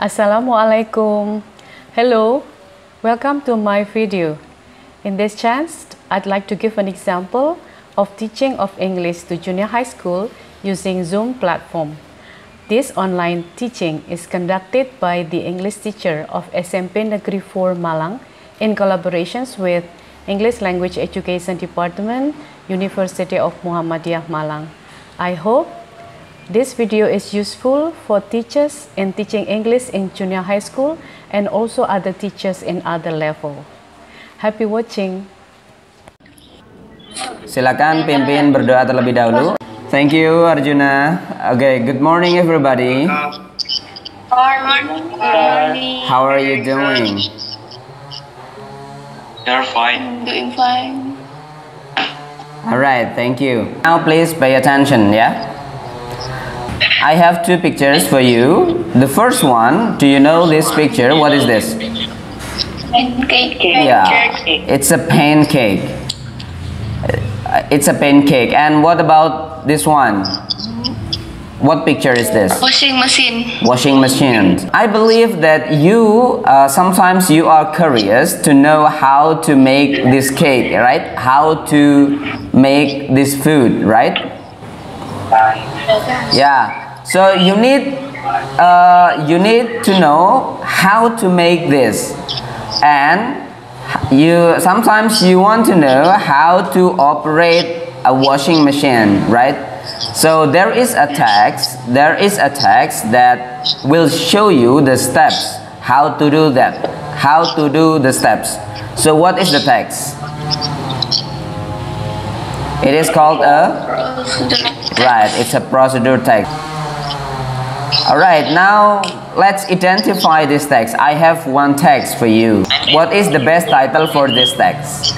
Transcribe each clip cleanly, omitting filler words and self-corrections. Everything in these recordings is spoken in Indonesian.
Assalamualaikum. Hello, welcome to my video. In this chance, I'd like to give an example of teaching of English to junior high school using Zoom platform. This online teaching is conducted by the English teacher of SMP Negeri 4 Malang in collaborations with English Language Education Department, University of Muhammadiyah Malang. I hope this video is useful for teachers in teaching English in junior high school and also other teachers in other level. Happy watching. Silakan pimpin berdoa terlebih dahulu. Thank you Arjuna. Okay, good morning everybody. Morning. How are you doing? You're fine. Doing fine. Alright, thank you. Now please pay attention, yeah? I have two pictures for you. The first one, do you know this picture? What is this? Pancake. Yeah, it's a pancake. It's a pancake. And what about this one? What picture is this? Washing machine. Washing machine. I believe that you sometimes you are curious to know how to make this cake, right? How to make this food, right? Yeah. So you need to know how to make this, and sometimes you want to know how to operate a washing machine, right? So there is a text that will show you the steps how to do that, how to do the steps. So what is the text? It is called it's a procedure text. Alright, now let's identify this text. I have one text for you. What is the best title for this text?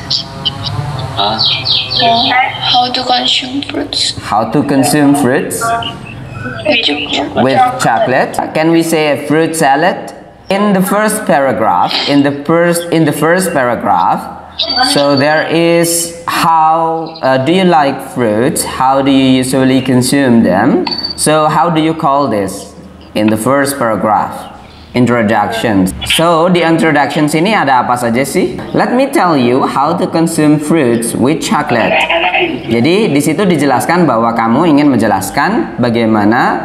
How to consume fruits. How to consume fruits with chocolate. Can we say a fruit salad? In the first paragraph, so there is how do you like fruits? How do you usually consume them? So how do you call this in the first paragraph? Introduction. So di introduction sini ada apa saja sih? Let me tell you how to consume fruits with chocolate. Jadi di situ dijelaskan bahwa kamu ingin menjelaskan bagaimana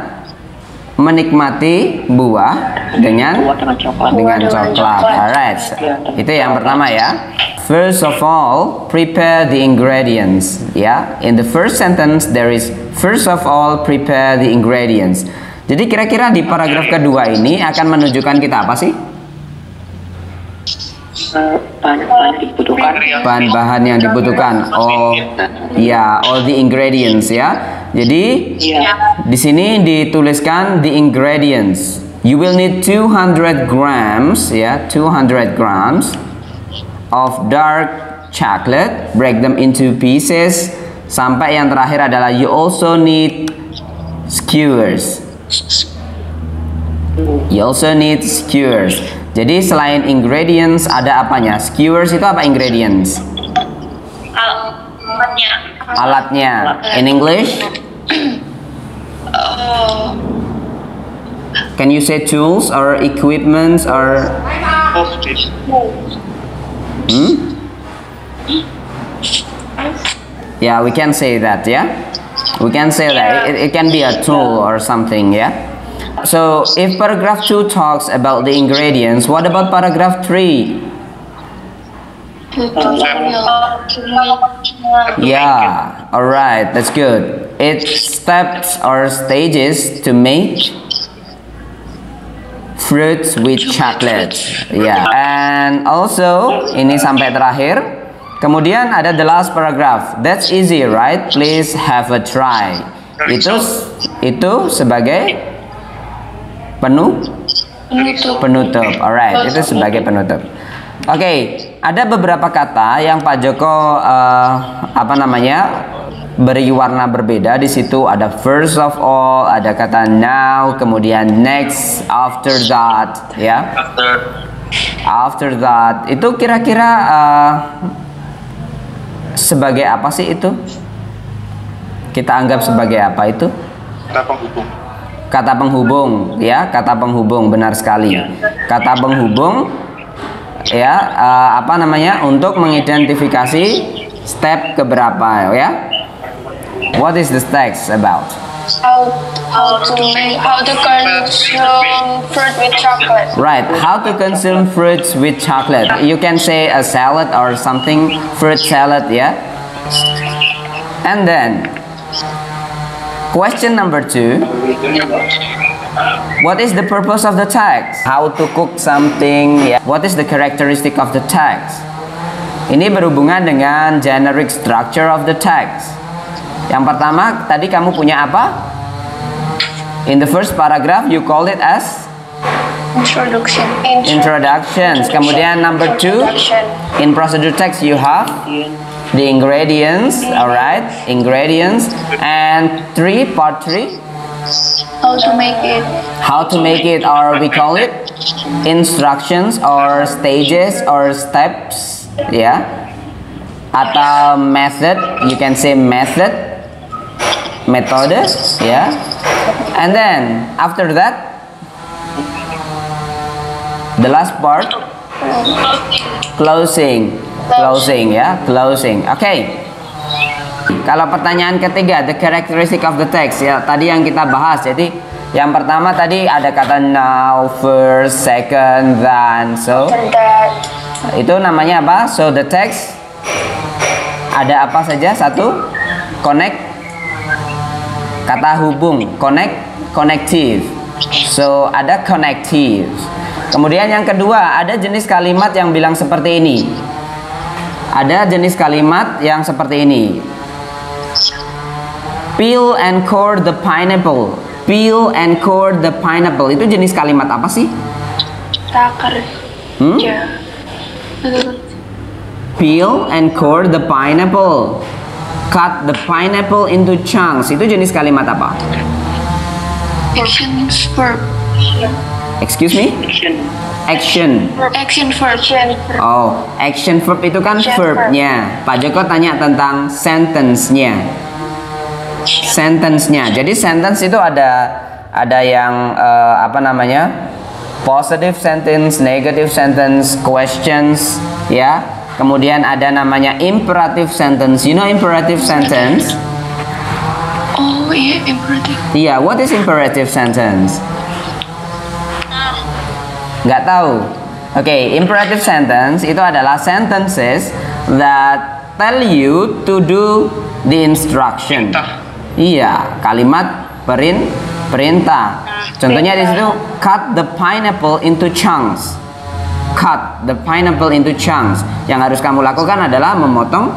menikmati buah dengan coklat. Alright, itu yang pertama ya. First of all, prepare the ingredients. Ya, in the first sentence there is first of all prepare the ingredients. Jadi kira-kira di paragraf kedua ini akan menunjukkan kita apa sih? Bahan-bahan yang dibutuhkan. Oh, ya, all the ingredients ya. Jadi di sini dituliskan the ingredients. You will need 200 grams ya, 200 grams of dark chocolate. Break them into pieces. Sampai yang terakhir adalah you also need skewers. You also need skewers. Jadi selain ingredients ada apanya? Skewers itu apa ingredients? Alatnya. In English? Can you say tools or equipments or? Yeah, we can say that. Yeah. We can say that it can be a tool or something, yeah. So if paragraph 2 talks about the ingredients, what about paragraph 3? Yeah, alright, that's good. It's steps or stages to make fruits with chocolate. Yeah, and also ini sampai terakhir. Kemudian ada the last paragraph. That's easy, right? Please have a try. Itu sebagai penutup. Alright, itu sebagai penutup. Oke, ada beberapa kata yang Pak Joko beri warna berbeda. Di situ ada first of all, ada kata now, kemudian next, after that, ya. After that, itu kira-kira sebagai apa sih itu? Kita anggap sebagai apa itu? Kata penghubung, ya, kata penghubung, benar sekali. Kata penghubung, ya, apa namanya, untuk mengidentifikasi step keberapa, ya. What is the text about? How to consume fruit with chocolate. Right, how to consume fruits with chocolate. You can say a salad or something, fruit salad, yeah. And then, question number 2. What is the purpose of the text? How to cook something, yeah. What is the characteristic of the text? Ini berhubungan dengan generic structure of the text. Yang pertama, tadi kamu punya apa? In the first paragraph, you call it as introductions. Kemudian number 2, in procedure text you have the ingredients, alright, ingredients. And 3, part 3, How to make it. how to make it, or we call it instructions or stages or steps, yeah. Atau method, you can say method. Metode, yeah. And then after that, the last part, closing, ya, closing. Oke. Kalau pertanyaan ketiga, the characteristic of the text, ya, tadi yang kita bahas. Jadi yang pertama tadi ada kata now, first, second, then, so. Itu namanya apa? So the text ada apa saja? Satu, connect. Kata hubung, connective. So ada connective. Kemudian yang kedua, ada jenis kalimat yang bilang seperti ini. Ada jenis kalimat yang seperti ini. Peel and core the pineapple. Peel and core the pineapple. Itu jenis kalimat apa sih? Takar. Ya. Peel and core the pineapple. Cut the pineapple into chunks. Itu jenis kalimat apa? Action verb. Excuse me? Action. Action verb. Oh, action verb itu kan verbnya. Pak Joko tanya tentang sentence-nya. Sentence-nya. Jadi sentence itu ada yang apa namanya? Positive sentence, negative sentence, questions, ya. Kemudian ada namanya imperative sentence. You know imperative sentence? Oh iya, imperative. Iya, what is imperative sentence? Nggak tahu. Oke, imperative sentence itu adalah sentences that tell you to do the instruction. Iya, kalimat perintah. Contohnya di situ, cut the pineapple into chunks. Cut the pineapple into chunks. Yang harus kamu lakukan adalah memotong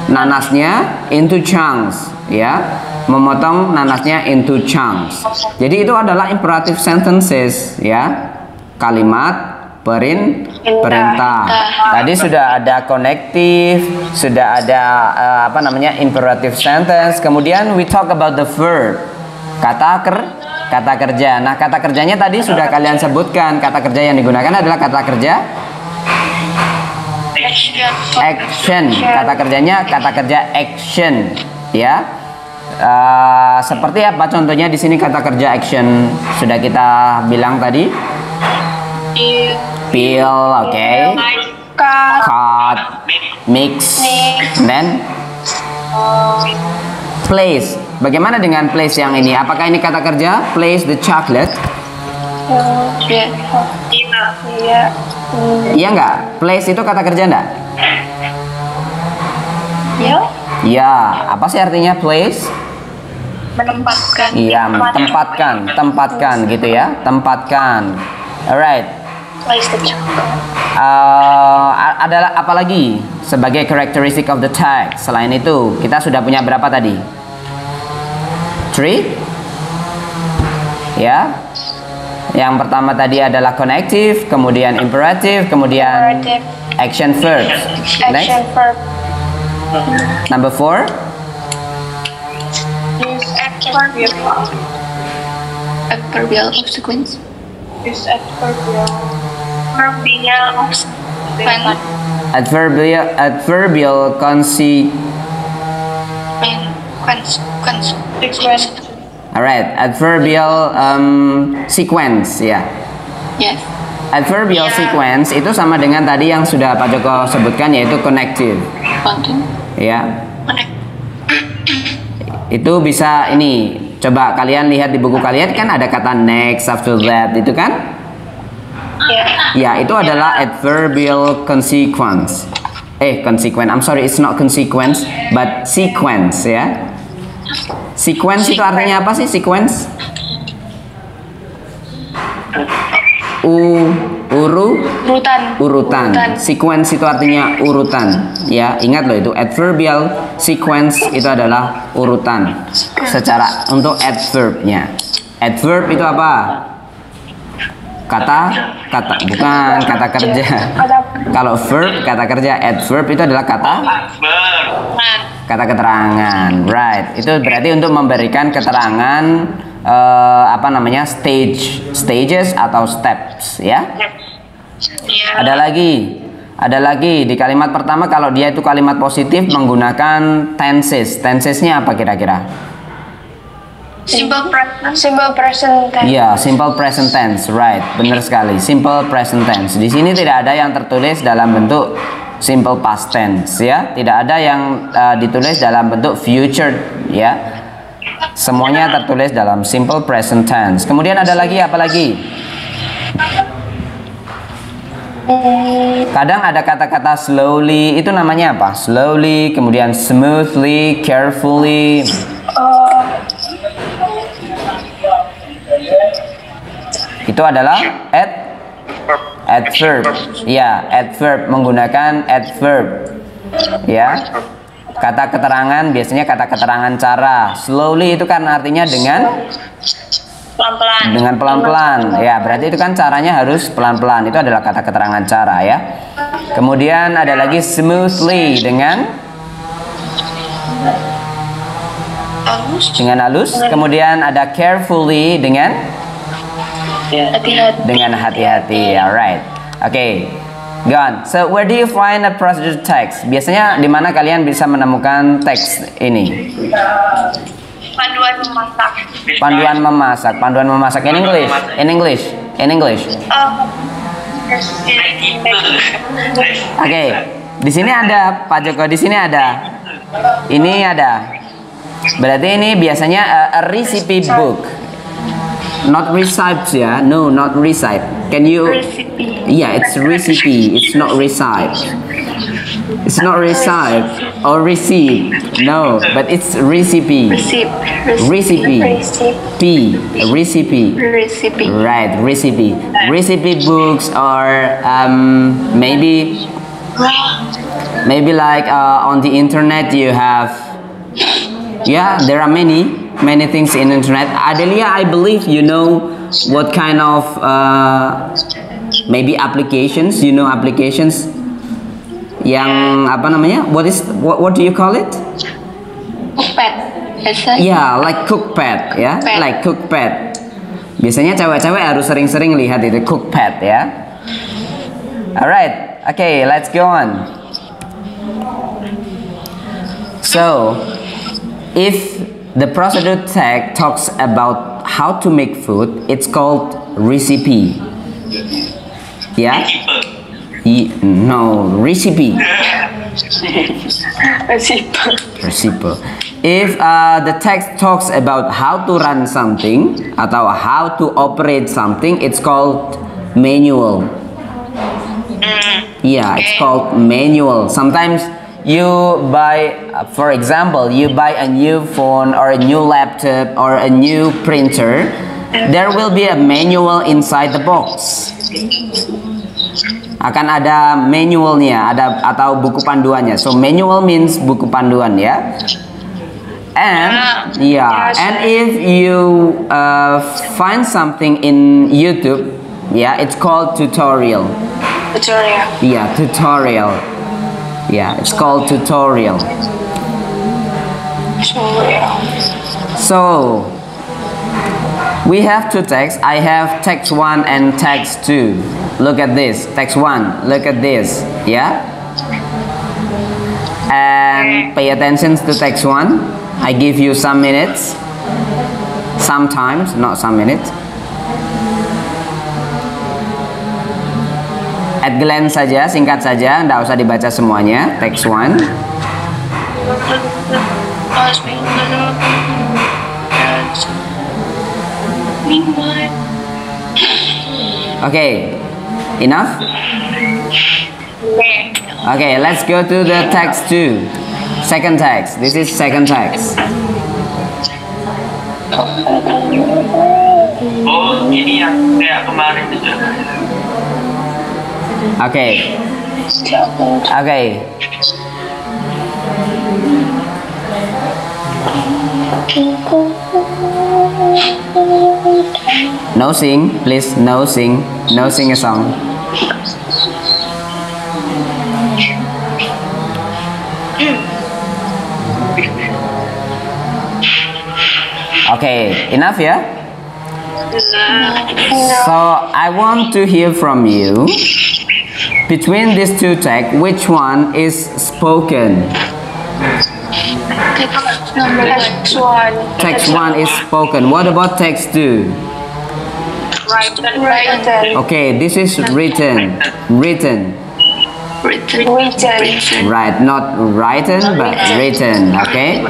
nanasnya into chunks, ya. Memotong nanasnya into chunks. Jadi itu adalah imperative sentences, ya. Kalimat perintah. Tadi sudah ada connective, sudah ada apa namanya, imperative sentence. Kemudian we talk about the verb. Kata kerja. Nah, kata kerjanya tadi sudah kalian sebutkan. Kata kerja yang digunakan adalah kata kerja action. Kata kerjanya kata kerja action, ya. Seperti apa contohnya di sini kata kerja action? Sudah kita bilang tadi. Peel, okay. Cut, mix, then place. Bagaimana dengan place yang ini? Apakah ini kata kerja? Place the chocolate. Iya nggak? Place itu kata kerja nggak? Ya. Ya, apa sih artinya place? Menempatkan. Iya, tempatkan gitu ya, tempatkan. Alright. Place the chocolate. Adalah apa lagi sebagai characteristic of the text? Selain itu, kita sudah punya berapa tadi? 3? Ya. Yang pertama tadi adalah connective, kemudian imperative, kemudian action verb. Next. Action verb. Number 4. Use adverbial. Adverbial of sequence. Use adverbial. Adverbial of sequence. Adverbial Sequence. Alright, adverbial sequence ya. Yes. Adverbial Yeah. sequence itu sama dengan tadi yang sudah Pak Joko sebutkan, yaitu connective. Ya. Connect. Itu bisa ini. Coba kalian lihat di buku kalian, kan ada kata next, after that, itu kan? Yeah. Ya, itu adalah adverbial consequence. Consequence. I'm sorry, it's not consequence, but sequence ya. Sequence itu artinya apa sih? Sequence? Urutan. Sequence itu artinya urutan. Ya, ingat loh, itu adverbial sequence itu adalah urutan. Secara untuk adverbnya. Adverb itu apa? Bukan kata kerja. Kalau verb, kata kerja. Adverb itu adalah kata keterangan. Right. Itu berarti untuk memberikan keterangan stages atau steps ya. Ada lagi di kalimat pertama, kalau dia itu kalimat positif menggunakan tenses. Tensesnya apa kira-kira? Simple present tense. Iya, simple present tense, right? Benar sekali, simple present tense. Di sini tidak ada yang tertulis dalam bentuk simple past tense, ya. Tidak ada yang ditulis dalam bentuk future, ya. Semuanya tertulis dalam simple present tense. Kemudian ada lagi apa lagi? Kadang ada kata-kata slowly, itu namanya apa? Slowly, kemudian smoothly, carefully. Itu adalah adverb. Ya, adverb, menggunakan adverb. Ya. Kata keterangan biasanya kata keterangan cara. Slowly itu kan artinya dengan Pelan-pelan. dengan pelan-pelan. Ya, berarti itu kan caranya harus pelan-pelan. Itu adalah kata keterangan cara ya. Kemudian ada lagi smoothly dengan halus. Kemudian ada carefully dengan hati-hati. Alright. Okay. Gone. So where do you find a procedure text? Biasanya di mana kalian bisa menemukan teks ini? Panduan memasak. Panduan memasak in English. Oke. Di sini ada Pak Joko, di sini ada. Ini ada. Berarti ini biasanya a recipe book. Not recipes ya. No, not recite. Can you? Yeah, it's recipe. It's not recite. It's not recite or receipt. No, but it's recipe. Recipe. Recipe. Right, recipe. Recipe books are maybe like on the internet you have. Yeah, there are many things in internet. Adelia, I believe you know what kind of maybe applications. You know applications yang apa namanya? What do you call it? Cookpad. Yeah, like Cookpad ya, like Cookpad. Biasanya cewek-cewek harus sering-sering lihat itu Cookpad ya. Alright, okay, let's go on. So, if the procedure text talks about how to make food, it's called recipe. Yeah? No, recipe. Recipe. If the text talks about how to run something atau how to operate something, it's called manual. Yeah, it's called manual. Sometimes you buy, for example, you buy a new phone or a new laptop or a new printer. There will be a manual inside the box. Akan ada manualnya, atau buku panduannya. So manual means buku panduan ya. And and if you find something in YouTube, it's called tutorial. Yeah, tutorial. Yeah, it's called tutorial. So we have two texts. I have text 1 and text 2. Look at this. Text 1. Look at this. Yeah? And pay attention to text 1. I give you some minutes. Sometimes, not some minutes. At glance saja, singkat saja, nggak usah dibaca semuanya. Text 1. Okay, enough? Okay, let's go to the text 2. Second text. This is second text. Oh, ini yang kayak kemarin itu. Okay. Okay. No sing, please. No sing. No sing a song. Okay, enough, yeah? So I want to hear from you. Between these two texts, which one is spoken? Text 1. Text 1 is spoken. What about text 2? Written. Okay, this is written. Written. Written. Right, not written, but written. Okay?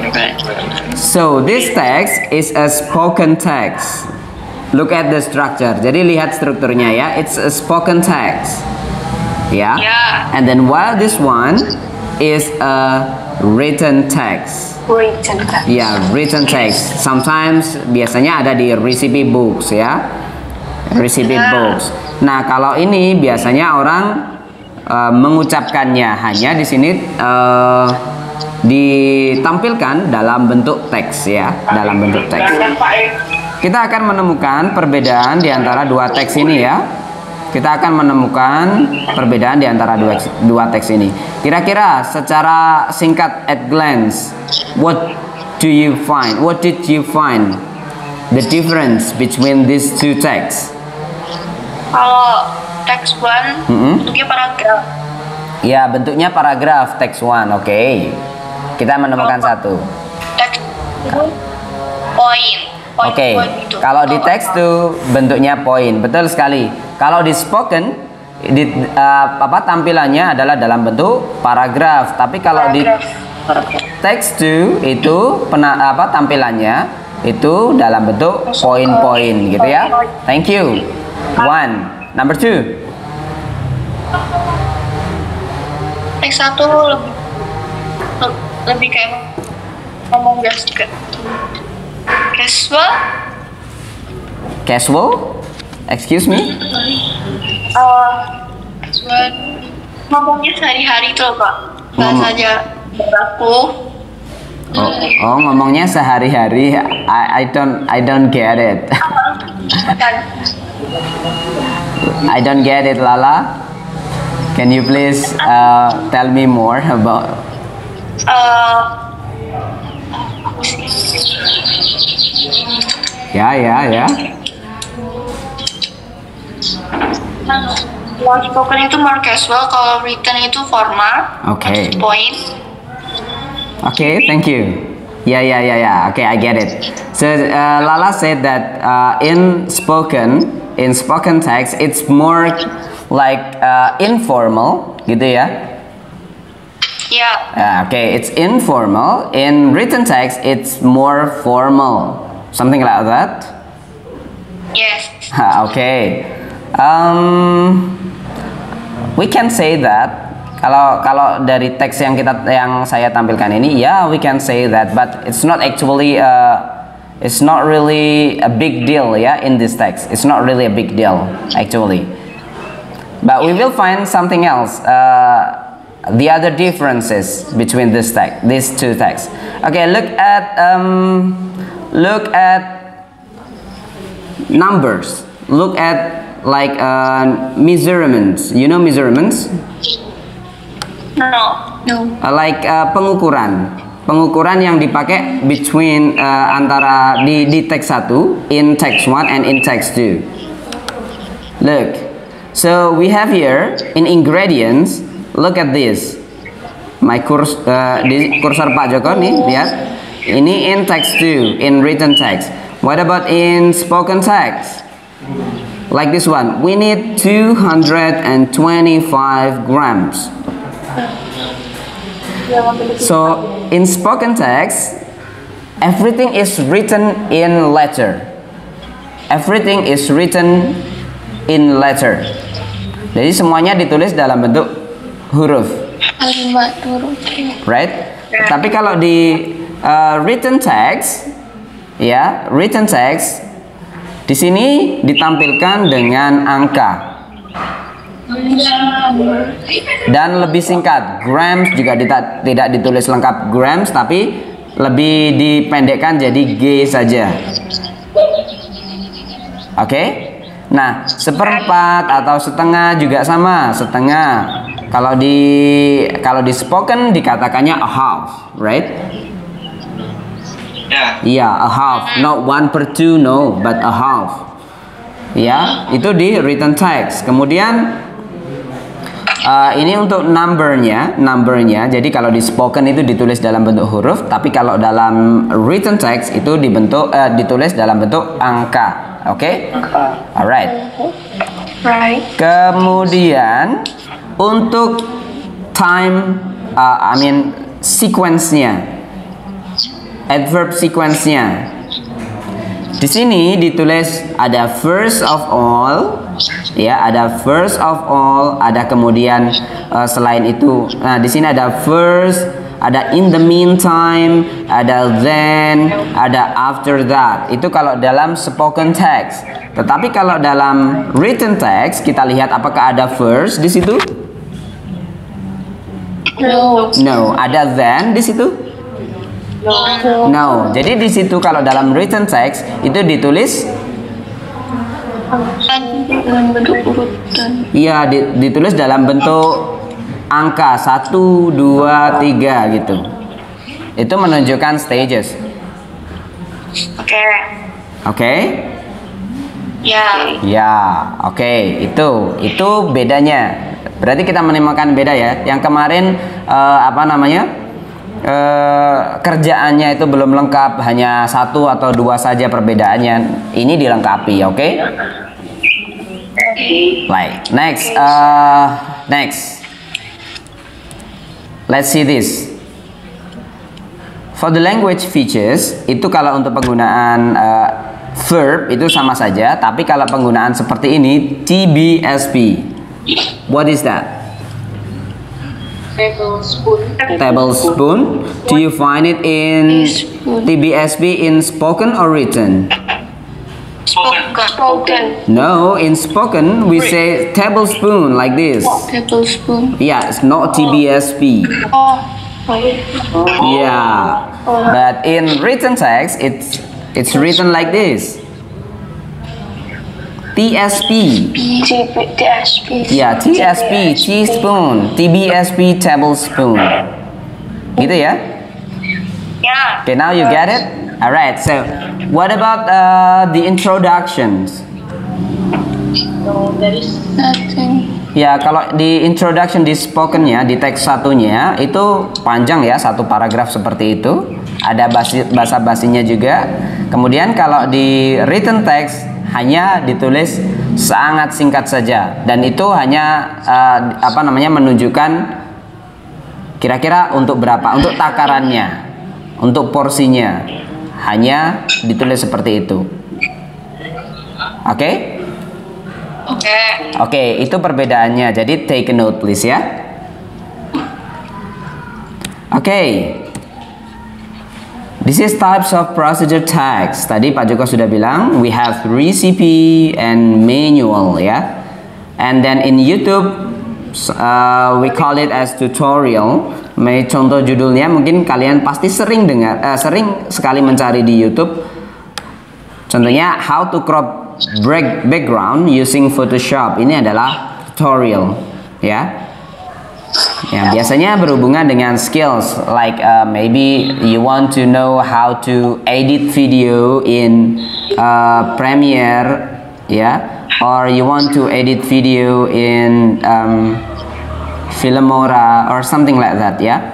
So this text is a spoken text. Look at the structure. Jadi lihat strukturnya ya. It's a spoken text. Yeah? Yeah. And then while this one is a written text. Written text. Ya, written text. Sometimes biasanya ada di recipe books ya. Recipe books. Nah, kalau ini biasanya orang mengucapkannya hanya di sini ditampilkan dalam bentuk teks ya, dalam bentuk teks. Kita akan menemukan perbedaan di antara dua teks ini ya. Kita akan menemukan perbedaan di antara dua teks ini. Kira-kira secara singkat at glance, what do you find? What did you find the difference between these two texts? Kalau text 1 bentuknya paragraf. Ya, bentuknya paragraf text 1. Oke. Kita menemukan satu. Text 2 poin. Oke. Gitu. Kalau di teks tuh bentuknya poin. Betul sekali. Kalau di spoken tampilannya adalah dalam bentuk paragraf. Tapi kalau di teks tuh itu tampilannya itu dalam bentuk poin-poin gitu ya. Thank you. 1. Number 2. Text 1 lebih kayak ngomong biasa juga. Casual. Casual? Excuse me? Casual. Ngomongnya sehari-hari tuh Pak. Bahasa aja berlaku. Oh, ngomongnya sehari-hari. I don't get it. I don't get it, Lala. Can you please tell me more about? Ya. Kalau spoken itu more casual, kalau written itu formal. Okay. Point. Okay, thank you. Yeah. Okay, I get it. So Lala said that in spoken text, it's more like informal, gitu ya? Yeah. Okay, it's informal. In written text, it's more formal. Something like that? Yes. Okay. We can say that. Kalau dari teks yang saya tampilkan ini, yeah, we can say that, but it's not actually it's not really a big deal, yeah, in this text. It's not really a big deal actually. But we will find something else. The other differences between these two texts. Okay, look at numbers. Look at like measurements. You know measurements? No. Like pengukuran yang dipakai between antara di teks 1 in text 1 and in text 2. Look, so we have here in ingredients. Look at this. My di kursor Pak Joko nih, lihat. Ini in text too, in written text. What about in spoken text? Like this one, we need 225 grams. So in spoken text, everything is written in letter. Everything is written in letter. Jadi semuanya ditulis dalam bentuk huruf. Right? Tapi kalau di written text, ya, written text di sini ditampilkan dengan angka dan lebih singkat. Grams juga tidak ditulis lengkap grams, tapi lebih dipendekkan jadi G saja. Oke? Nah, seperempat atau setengah juga sama, setengah. Kalau di spoken dikatakannya a half, right? Yeah, a half, not 1/2, no, but a half. Ya, itu di written text. Kemudian ini untuk numbernya. Jadi kalau di spoken itu ditulis dalam bentuk huruf, tapi kalau dalam written text itu ditulis dalam bentuk angka. Oke? Alright. Kemudian untuk time, sequence-nya. Adverb sequence-nya. Di sini ditulis ada first of all, ya, ada first of all, ada kemudian selain itu. Nah, di sini ada first, ada in the meantime, ada then, ada after that. Itu kalau dalam spoken text. Tetapi kalau dalam written text, kita lihat apakah ada first di situ? No. Ada then di situ? No. Jadi di situ kalau dalam written text itu ditulis dalam bentuk urutan. Iya, ditulis dalam bentuk angka 1, 2, 3 gitu. Itu menunjukkan stages. Oke? Ya, oke. Itu bedanya. Berarti kita menemukan beda ya. Yang kemarin kerjaannya itu belum lengkap, hanya 1 atau 2 saja perbedaannya. Ini dilengkapi, oke? Like next. Let's see this. For the language features, itu kalau untuk penggunaan verb itu sama saja, tapi kalau penggunaan seperti ini TBSP. What is that? Tablespoon. Do you find it in TBSP in spoken or written? Spoken. No, in spoken we say tablespoon like this. Tablespoon. Yeah, it's not TBSP. Yeah, but in written text it's written like this. TSP. TSP. Yeah, TSP, teaspoon. TBSP, tablespoon. Gitu ya? Yeah. Okay, now you get it? Alright, so what about the introductions? No, there is nothing. Ya, kalau di introduction di spokennya, di teks satunya itu panjang ya, 1 paragraf seperti itu. Ada bahasa basinya juga. Kemudian kalau di written text hanya ditulis sangat singkat saja, dan itu hanya menunjukkan kira-kira untuk berapa, untuk takarannya, untuk porsinya, hanya ditulis seperti itu. Oke? Oke, itu perbedaannya. Jadi take a note please ya. Oke. This is types of procedure text. Tadi Pak Joko sudah bilang we have recipe and manual ya. And then in YouTube we call it as tutorial. Contoh judulnya mungkin kalian pasti sering sering sekali mencari di YouTube. Contohnya how to crop background using Photoshop. Ini adalah tutorial ya. Yang biasanya berhubungan dengan skills, like maybe you want to know how to edit video in Premiere, yeah, or you want to edit video in Filmora or something like that, yeah.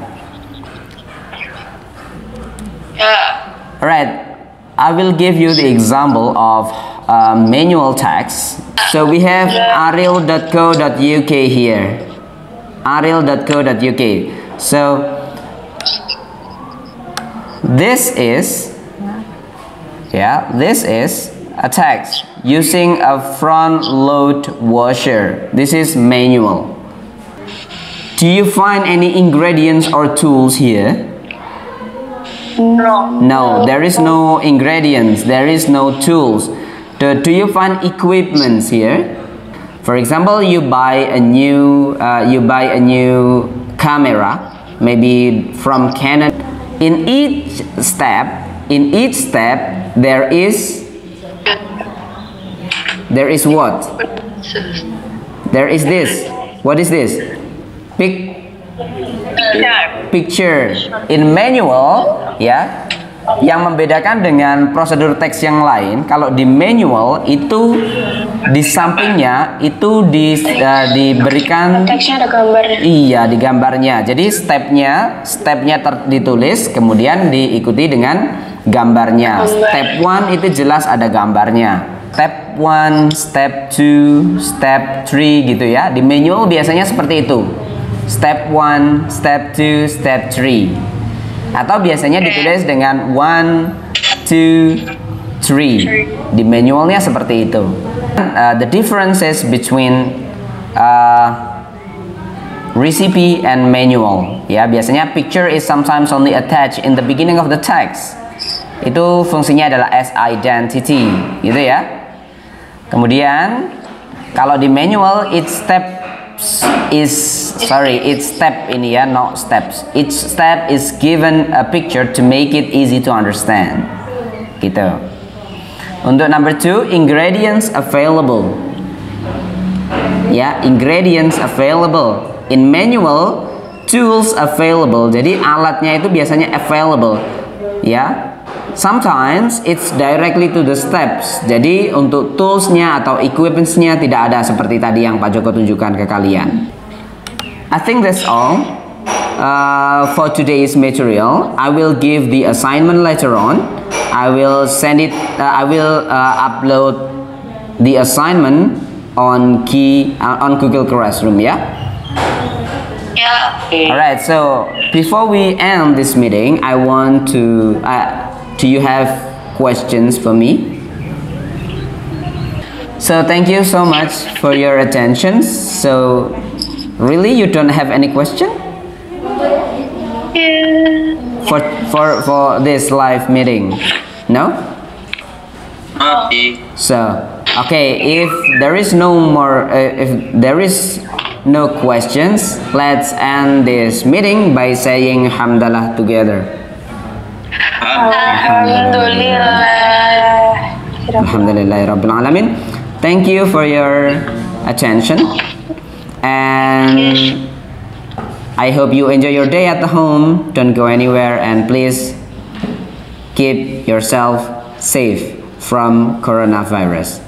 Yeah. Alright, I will give you the example of manual text. So we have ariel.co.uk here. Ariel.co.uk. So this is a text using a front load washer. This is manual. Do you find any ingredients or tools here? No, there is no ingredients, there is no tools. Do you find equipments here? For example, you buy a new camera, maybe from Canon. In each step, there is what? There is this. What is this? Picture. In manual, ya, yang membedakan dengan prosedur teks yang lain, kalau di manual itu di sampingnya itu diberikan Teksnya ada gambarnya. Iya, di gambarnya. Jadi stepnya ditulis, kemudian diikuti dengan gambarnya. Step 1 itu jelas ada gambarnya. Step 1, step 2, step 3 gitu ya. Di manual biasanya seperti itu. Step 1, step 2, step 3. Atau biasanya ditulis dengan 1, 2, 3. Di manualnya seperti itu. The differences between recipe and manual. Ya, biasanya picture is sometimes only attached in the beginning of the text. Itu fungsinya adalah as identity, gitu ya. Kemudian kalau di manual each step ini ya, not steps. Each step is given a picture to make it easy to understand. Gitu. Untuk number 2, ingredients available. Ya, ingredients available. In manual, tools available. Jadi alatnya itu biasanya available. Ya. Sometimes it's directly to the steps. Jadi untuk toolsnya atau equipmentsnya tidak ada seperti tadi yang Pak Joko tunjukkan ke kalian. I think that's all for today's material. I will give the assignment later on. I will send it. I will upload the assignment on Google Classroom. Yeah. Yeah. Alright. So before we end this meeting, I want to. Do you have questions for me? So thank you so much for your attention. So really you don't have any question? For this live meeting? No? Okay. So okay, if there is no more if there is no questions, let's end this meeting by saying hamdalah together. Alhamdulillahirabbil alamin. Thank you for your attention, and I hope you enjoy your day at the home. Don't go anywhere, and please keep yourself safe from coronavirus.